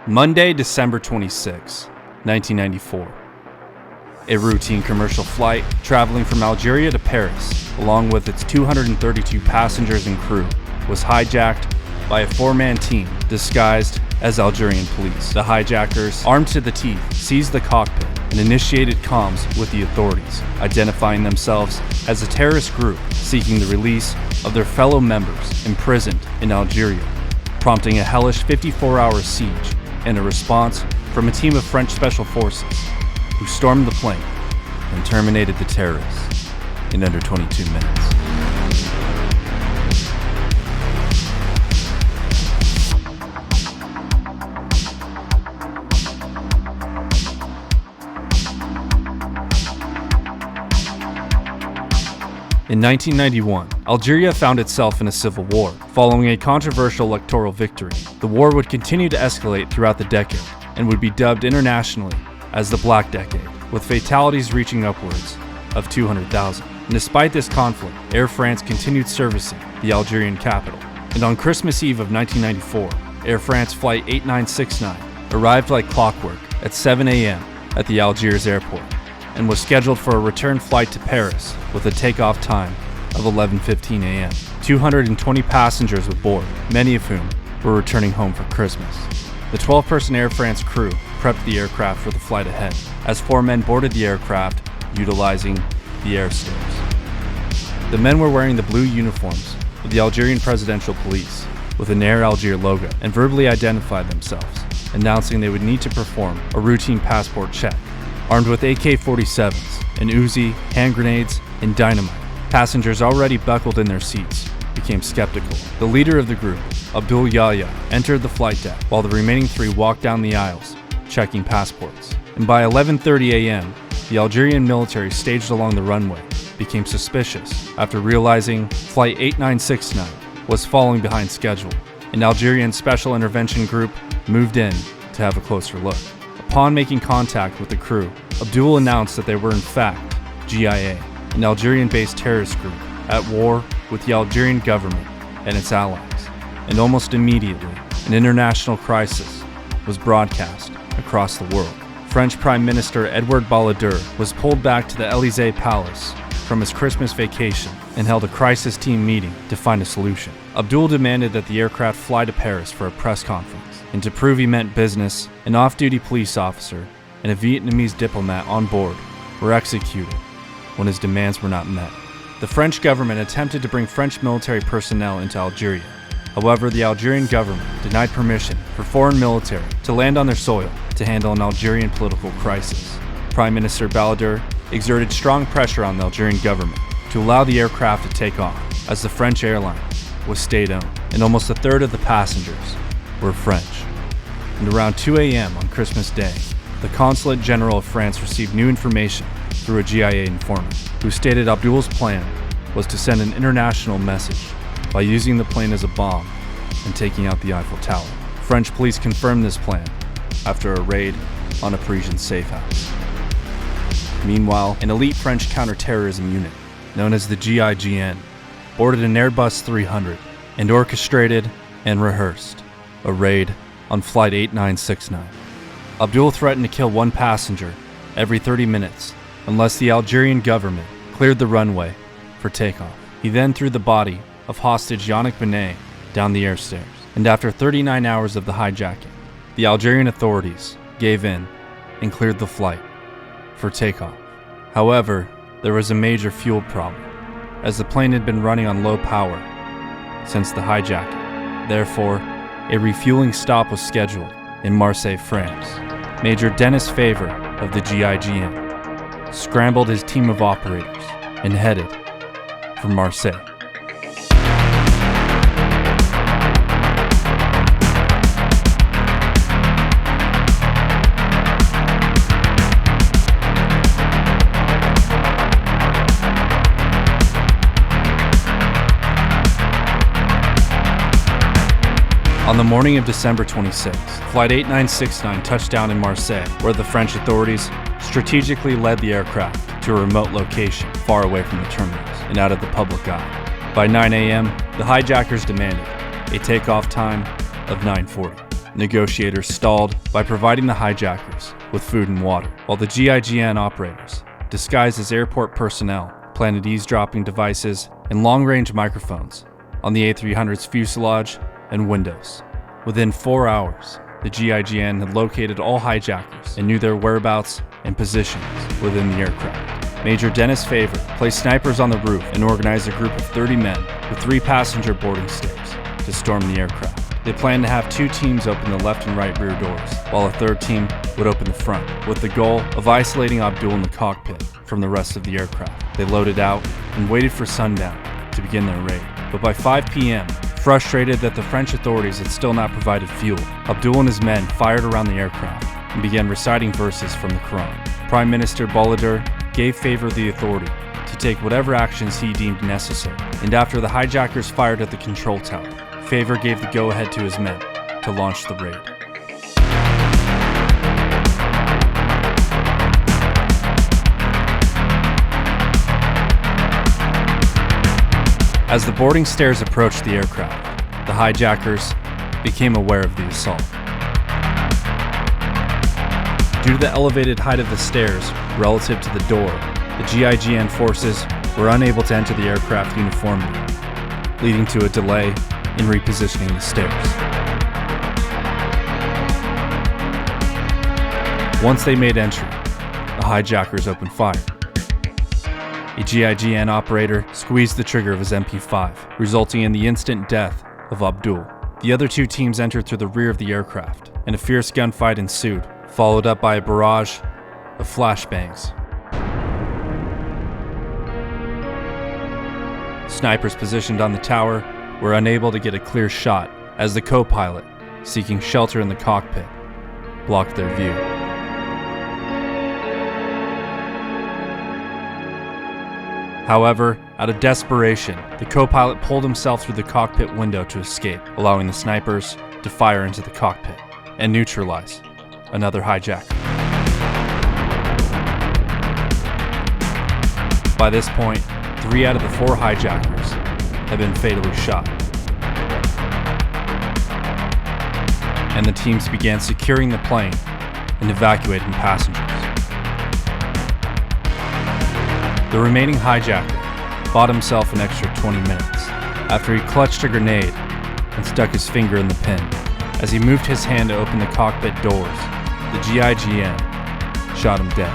Monday, December 26, 1994. A routine commercial flight traveling from Algeria to Paris, along with its 232 passengers and crew, was hijacked by a four-man team disguised as Algerian police. The hijackers, armed to the teeth, seized the cockpit and initiated comms with the authorities, identifying themselves as a terrorist group seeking the release of their fellow members imprisoned in Algeria, prompting a hellish 54-hour siege and a response from a team of French special forces who stormed the plane and terminated the terrorists in under 22 minutes. In 1991, Algeria found itself in a civil war. Following a controversial electoral victory, the war would continue to escalate throughout the decade and would be dubbed internationally as the Black Decade, with fatalities reaching upwards of 200,000. And despite this conflict, Air France continued servicing the Algerian capital. And on Christmas Eve of 1994, Air France Flight 8969 arrived like clockwork at 7 a.m. at the Algiers airport, and was scheduled for a return flight to Paris with a takeoff time of 11:15 a.m. 220 passengers aboard, many of whom were returning home for Christmas. The 12-person Air France crew prepped the aircraft for the flight ahead, as 4 men boarded the aircraft utilizing the air stairs. The men were wearing the blue uniforms of the Algerian Presidential Police with an Air Algiers logo and verbally identified themselves, announcing they would need to perform a routine passport check. Armed with AK-47s, an Uzi, hand grenades, and dynamite, passengers already buckled in their seats became skeptical. The leader of the group, Abdul Yahya, entered the flight deck while the remaining 3 walked down the aisles, checking passports. And by 11:30 a.m., the Algerian military staged along the runway became suspicious after realizing Flight 8969 was falling behind schedule. An Algerian Special Intervention Group moved in to have a closer look. Upon making contact with the crew, Abdul announced that they were in fact GIA, an Algerian-based terrorist group at war with the Algerian government and its allies. And almost immediately, an international crisis was broadcast across the world. French Prime Minister Édouard Balladur was pulled back to the Elysee Palace from his Christmas vacation and held a crisis team meeting to find a solution. Abdul demanded that the aircraft fly to Paris for a press conference, and to prove he meant business, an off-duty police officer and a Vietnamese diplomat on board were executed when his demands were not met. The French government attempted to bring French military personnel into Algeria. However, the Algerian government denied permission for foreign military to land on their soil to handle an Algerian political crisis. Prime Minister Balladur exerted strong pressure on the Algerian government to allow the aircraft to take off, as the French airline was state-owned, and almost a third of the passengers were French. And around 2 a.m. on Christmas Day, the Consulate General of France received new information through a GIA informant, who stated Abdul's plan was to send an international message by using the plane as a bomb and taking out the Eiffel Tower. French police confirmed this plan after a raid on a Parisian safe house. Meanwhile, an elite French counterterrorism unit, known as the GIGN, boarded an Airbus 300 and orchestrated and rehearsed a raid on Flight 8969. Abdul threatened to kill 1 passenger every 30 minutes unless the Algerian government cleared the runway for takeoff. He then threw the body of hostage Yannick Benet down the air stairs. And after 39 hours of the hijacking, the Algerian authorities gave in and cleared the flight for takeoff. However, there was a major fuel problem, as the plane had been running on low power since the hijacking. Therefore, a refueling stop was scheduled in Marseille, France. Major Dennis Favre of the GIGN scrambled his team of operators and headed for Marseille. On the morning of December 26th, Flight 8969 touched down in Marseille, where the French authorities strategically led the aircraft to a remote location far away from the terminals and out of the public eye. By 9 a.m., the hijackers demanded a takeoff time of 9:40. Negotiators stalled by providing the hijackers with food and water, while the GIGN operators, disguised as airport personnel, planted eavesdropping devices and long-range microphones on the A300's fuselage and windows. Within 4 hours, the GIGN had located all hijackers and knew their whereabouts and positions within the aircraft. Major Dennis Favor placed snipers on the roof and organized a group of 30 men with 3 passenger boarding stairs to storm the aircraft. They planned to have 2 teams open the left and right rear doors, while a 3rd team would open the front, with the goal of isolating Abdul in the cockpit from the rest of the aircraft. They loaded out and waited for sundown to begin their raid. But by 5 p.m., frustrated that the French authorities had still not provided fuel, Abdul and his men fired around the aircraft and began reciting verses from the Quran. Prime Minister Balladur gave Favor the authority to take whatever actions he deemed necessary, and after the hijackers fired at the control tower, Favor gave the go-ahead to his men to launch the raid. As the boarding stairs approached the aircraft, the hijackers became aware of the assault. Due to the elevated height of the stairs relative to the door, the GIGN forces were unable to enter the aircraft uniformly, leading to a delay in repositioning the stairs. Once they made entry, the hijackers opened fire. A GIGN operator squeezed the trigger of his MP5, resulting in the instant death of Abdul. The other 2 teams entered through the rear of the aircraft, and a fierce gunfight ensued, followed up by a barrage of flashbangs. Snipers positioned on the tower were unable to get a clear shot as the co-pilot, seeking shelter in the cockpit, blocked their view. However, out of desperation, the co-pilot pulled himself through the cockpit window to escape, allowing the snipers to fire into the cockpit and neutralize another hijacker. By this point, 3 out of the 4 hijackers had been fatally shot, and the teams began securing the plane and evacuating passengers. The remaining hijacker bought himself an extra 20 minutes after he clutched a grenade and stuck his finger in the pin. As he moved his hand to open the cockpit doors, the GIGN shot him dead.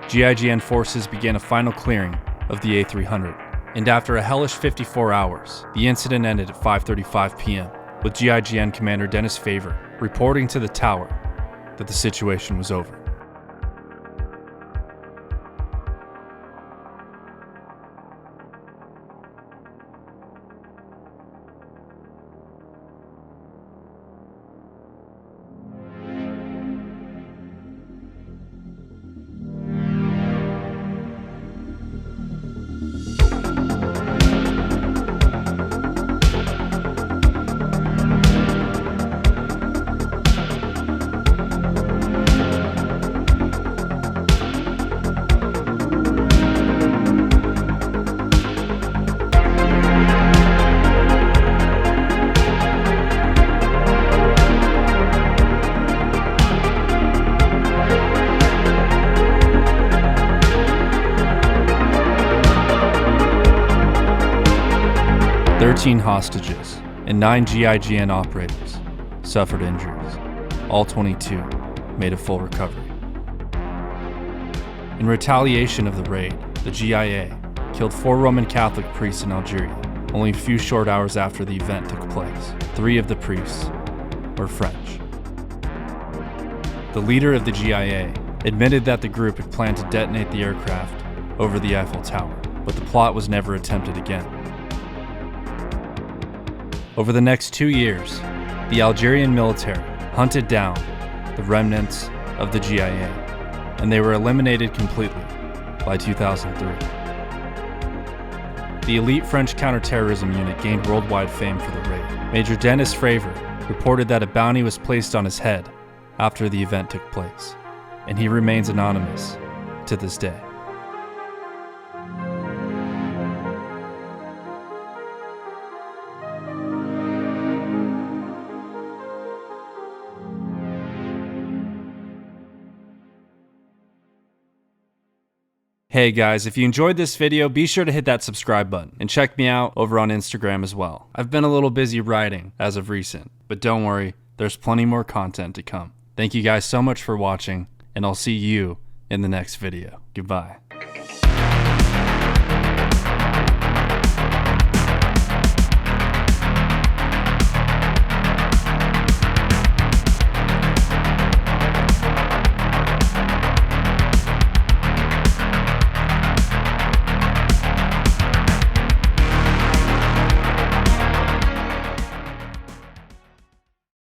GIGN forces began a final clearing of the A300, and after a hellish 54 hours, the incident ended at 5:35 p.m., with GIGN Commander Dennis Favor reporting to the tower that the situation was over. Hostages and 9 GIGN operators suffered injuries. All 22 made a full recovery. In retaliation of the raid, the GIA killed 4 Roman Catholic priests in Algeria only a few short hours after the event took place. 3 of the priests were French. The leader of the GIA admitted that the group had planned to detonate the aircraft over the Eiffel Tower, but the plot was never attempted again. Over the next 2 years, the Algerian military hunted down the remnants of the GIA, and they were eliminated completely by 2003. The elite French counterterrorism unit gained worldwide fame for the raid. Major Dennis Favor reported that a bounty was placed on his head after the event took place, and he remains anonymous to this day. Hey guys, if you enjoyed this video, be sure to hit that subscribe button and check me out over on Instagram as well. I've been a little busy writing as of recent, but don't worry, there's plenty more content to come. Thank you guys so much for watching, and I'll see you in the next video. Goodbye.